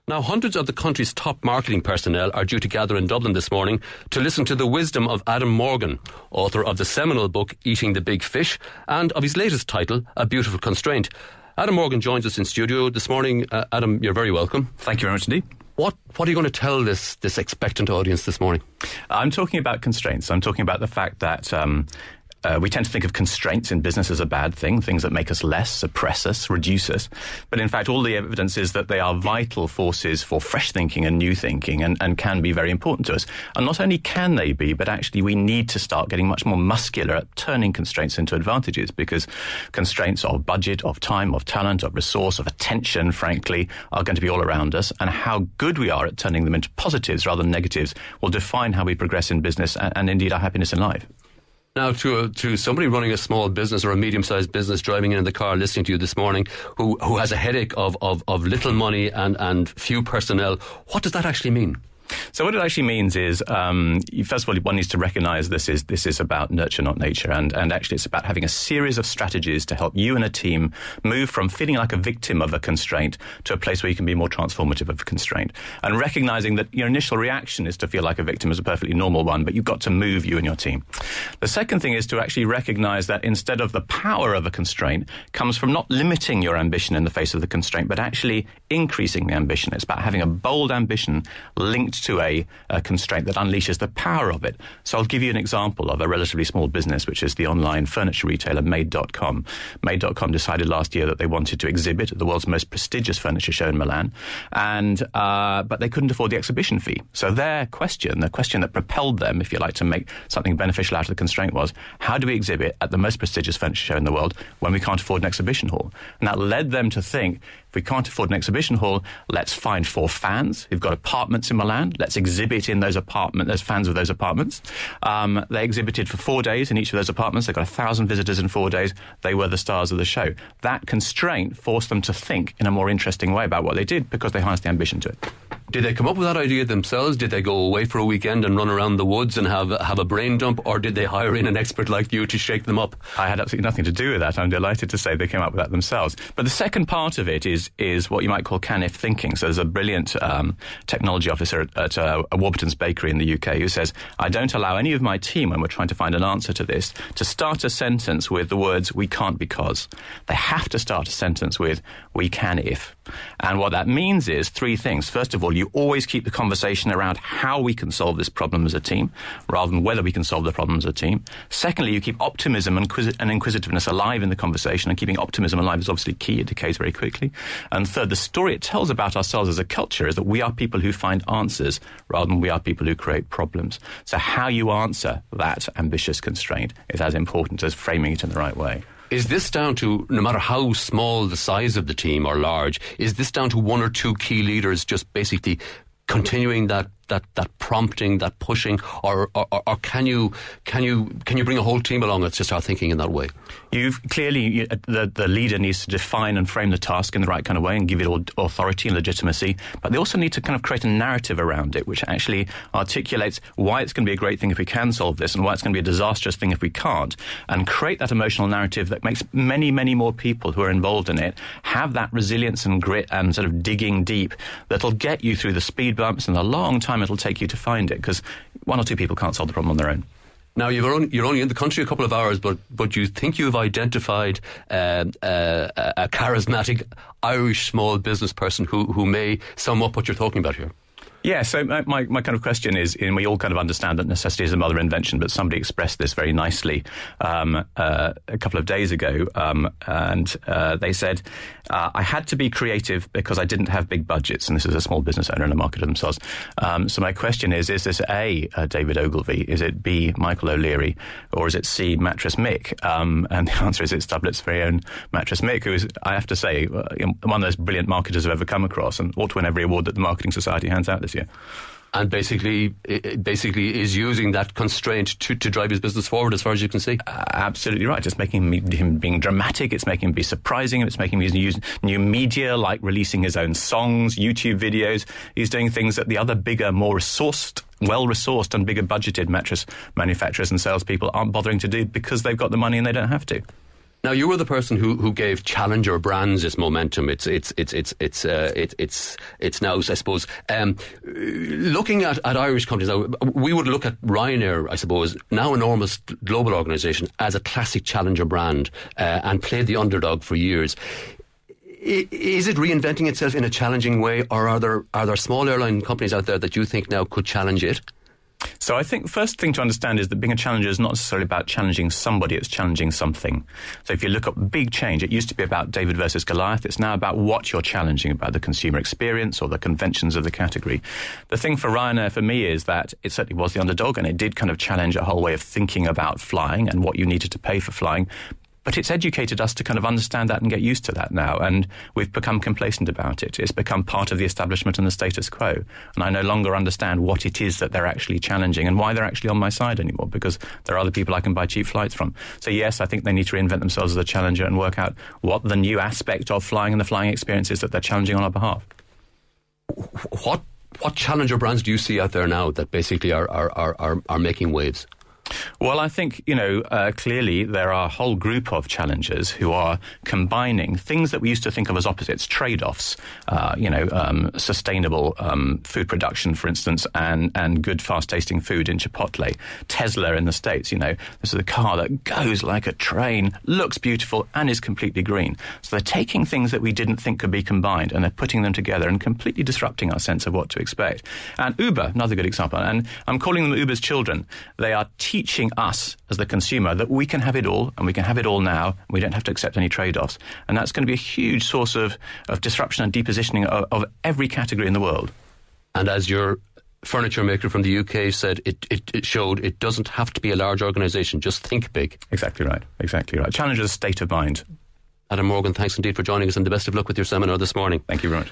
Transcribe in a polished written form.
Now, hundreds of the country's top marketing personnel are due to gather in Dublin this morning to listen to the wisdom of Adam Morgan, author of the seminal book Eating the Big Fish and of his latest title, A Beautiful Constraint. Adam Morgan joins us in studio this morning. Adam, you're very welcome. Thank you very much indeed. What are you going to tell this expectant audience this morning? I'm talking about constraints. I'm talking about the fact that we tend to think of constraints in business as a bad thing, things that make us less, suppress us, reduce us. But in fact, all the evidence is that they are vital forces for fresh thinking and new thinking and can be very important to us. And not only can they be, but actually we need to start getting much more muscular at turning constraints into advantages, because constraints of budget, of time, of talent, of resource, of attention, frankly, are going to be all around us. And how good we are at turning them into positives rather than negatives will define how we progress in business and indeed our happiness in life. Now, to somebody running a small business or a medium-sized business, driving in the car, listening to you this morning, who has a headache of little money and few personnel, what does that actually mean? So what it actually means is, first of all, one needs to recognise this is about nurture, not nature. And actually it's about having a series of strategies to help you and a team move from feeling like a victim of a constraint to a place where you can be more transformative of a constraint. And recognising that your initial reaction is to feel like a victim is a perfectly normal one, but you've got to move you and your team. The second thing is to actually recognise that instead of the power of a constraint comes from not limiting your ambition in the face of the constraint, but actually increasing the ambition. It's about having a bold ambition linked to a constraint that unleashes the power of it. So I'll give you an example of a relatively small business, which is the online furniture retailer Made.com. Made.com decided last year that they wanted to exhibit at the world's most prestigious furniture show in Milan, but they couldn't afford the exhibition fee. So the question that propelled them, if you like, to make something beneficial out of the constraint was, how do we exhibit at the most prestigious furniture show in the world when we can't afford an exhibition hall? And that led them to think, if we can't afford an exhibition hall, let's find 4 fans who've got apartments in Milan. Let's exhibit in those apartments, as fans of those apartments. They exhibited for 4 days in each of those apartments. They got 1,000 visitors in 4 days. They were the stars of the show. That constraint forced them to think in a more interesting way about what they did because they harnessed the ambition to it. Did they come up with that idea themselves? Did they go away for a weekend and run around the woods and have a brain dump? Or did they hire in an expert like you to shake them up? I had absolutely nothing to do with that. I'm delighted to say they came up with that themselves. But the second part of it is what you might call can-if thinking. So there's a brilliant technology officer at Warburton's Bakery in the UK who says, I don't allow any of my team, when we're trying to find an answer to this, to start a sentence with the words, we can't because. They have to start a sentence with, we can if. And what that means is 3 things. First of all, you always keep the conversation around how we can solve this problem as a team, rather than whether we can solve the problem as a team. Secondly, you keep optimism and inquisitiveness alive in the conversation, and keeping optimism alive is obviously key. It decays very quickly. And third, the story it tells about ourselves as a culture is that we are people who find answers rather than we are people who create problems. So how you answer that ambitious constraint is as important as framing it in the right way. Is this down to, no matter how small the size of the team or large, is this down to 1 or 2 key leaders just basically continuing that prompting, that pushing, or can you bring a whole team along to start thinking in that way? The leader needs to define and frame the task in the right kind of way and give it all authority and legitimacy, but they also need to kind of create a narrative around it which actually articulates why it's going to be a great thing if we can solve this and why it's going to be a disastrous thing if we can't, and create that emotional narrative that makes many, many more people who are involved in it have that resilience and grit and sort of digging deep that'll get you through the speed bumps and the long time it'll take you to find it, because 1 or 2 people can't solve the problem on their own. Now, you're only in the country a couple of hours, but you think you've identified a charismatic Irish small business person who may sum up what you're talking about here. Yeah, so my kind of question is, and we all kind of understand that necessity is the mother of invention, but somebody expressed this very nicely a couple of days ago, and they said, I had to be creative because I didn't have big budgets, and this is a small business owner and a marketer themselves. So my question is this A, David Ogilvy, is it B, Michael O'Leary, or is it C, Matress Mick? And the answer is it's Dublet's very own Matress Mick, who is, I have to say, one of those brilliant marketers I've ever come across, and ought to win every award that the Marketing Society hands out this year. And basically is using that constraint to drive his business forward, as far as you can see. Absolutely right. It's making him being dramatic. It's making him be surprising. It's making him use new media, like releasing his own songs, YouTube videos. He's doing things that the other bigger, more well-resourced and bigger budgeted mattress manufacturers and salespeople aren't bothering to do because they've got the money and they don't have to. Now, you were the person who gave challenger brands its momentum. It's now, I suppose, looking at Irish companies now. We would look at Ryanair, I suppose, now an enormous global organisation, as a classic challenger brand, and played the underdog for years. Is it reinventing itself in a challenging way, or are there small airline companies out there that you think now could challenge it? So I think the first thing to understand is that being a challenger is not necessarily about challenging somebody, it's challenging something. So if you look at big change, it used to be about David versus Goliath. It's now about what you're challenging, about the consumer experience or the conventions of the category. The thing for Ryanair, for me, is that it certainly was the underdog, and it did kind of challenge a whole way of thinking about flying and what you needed to pay for flying. But it's educated us to kind of understand that and get used to that now, and we've become complacent about it. It's become part of the establishment and the status quo, and I no longer understand what it is that they're actually challenging and why they're actually on my side anymore, because there are other people I can buy cheap flights from. So yes, I think they need to reinvent themselves as a challenger and work out what the new aspect of flying and the flying experience is that they're challenging on our behalf. What challenger brands do you see out there now that basically are making waves? Well, I think, clearly there are a whole group of challengers who are combining things that we used to think of as opposites, trade-offs, sustainable food production, for instance, and good, fast-tasting food in Chipotle. Tesla in the States, this is a car that goes like a train, looks beautiful, and is completely green. So they're taking things that we didn't think could be combined, and they're putting them together and completely disrupting our sense of what to expect. And Uber, another good example, and I'm calling them Uber's children. They are teaching us as the consumer that we can have it all, and we can have it all now, and we don't have to accept any trade-offs. And that's going to be a huge source of disruption and depositioning of every category in the world. And as your furniture maker from the UK said, it showed it doesn't have to be a large organisation, just think big. Exactly right. Challenge is a state of mind. Adam Morgan, thanks indeed for joining us, and the best of luck with your seminar this morning. Thank you very much.